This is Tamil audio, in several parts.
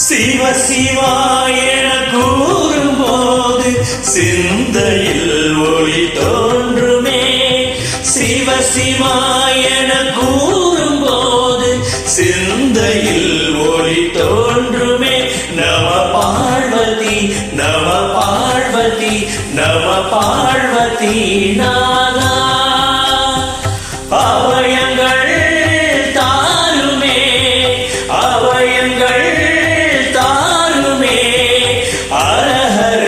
சிவ சிவா என கூறும்போது சிந்தையில் ஒளி தோன்றுமே. சிவ சிவா என கூறும்போது சிந்தையில் ஒளி தோன்றுமே. நம பார்வதி நம பார்வதி நம பார்வதி நாதா. அவயங்கள் தாருமே அவயங்கள் தாருமே. அரஹர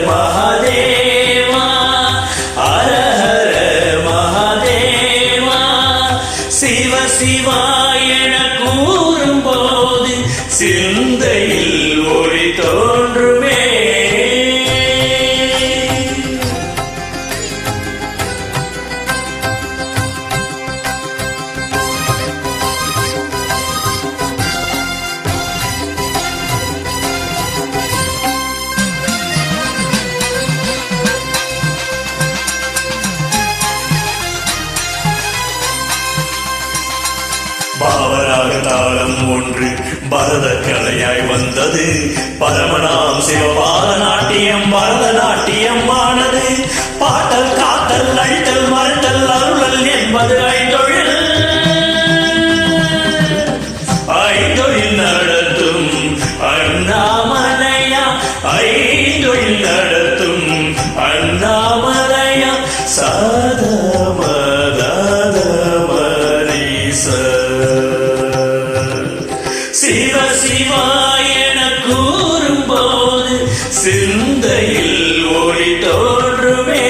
மகாதேவா அரஹர மகாதேவா. சிவ சிவா என கூறும்போது சிந்தையில் ஒளி தோன்றுமே. பாவராக தாளம் ஒன்று பரத கலையாய் வந்தது. பரமனாம் சிவபாத நாட்டியம் பரதநாட்டியம் ஆனது. பாட்டல் காத்தல் அழித்தல் மறுத்தல் அருளல் என்பது ஐந்தொழில். ஐந்தொழில் நடத்தும் அண்ணாமலையா ஐந்தொழில் நடத்தும் அண்ணாமலையா. சிவ சிவா என கூறும்போது சிந்தையில் ஒளி தோன்றுமே.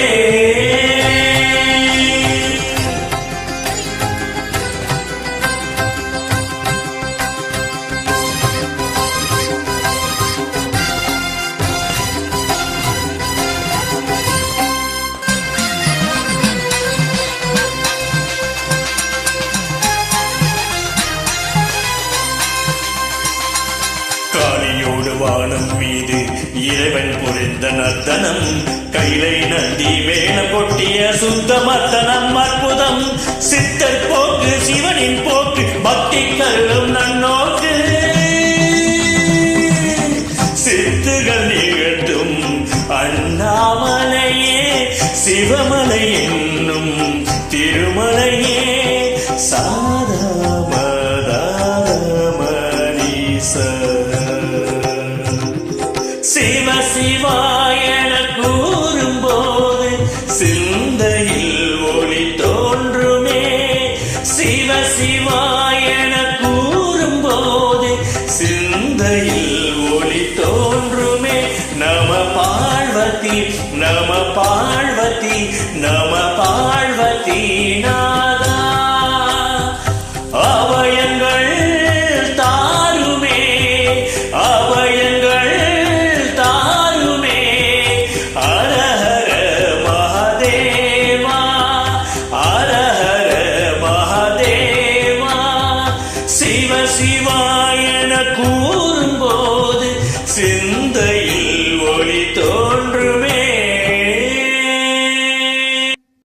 காளியோடு வானம் மீது இறைவன் புரிந்த நர்த்தனம். கைலை நந்தி மேல கொட்டிய சுத்த மர்த்தனம் அற்புதம். சித்தர் போக்கு சிவனின் போக்கு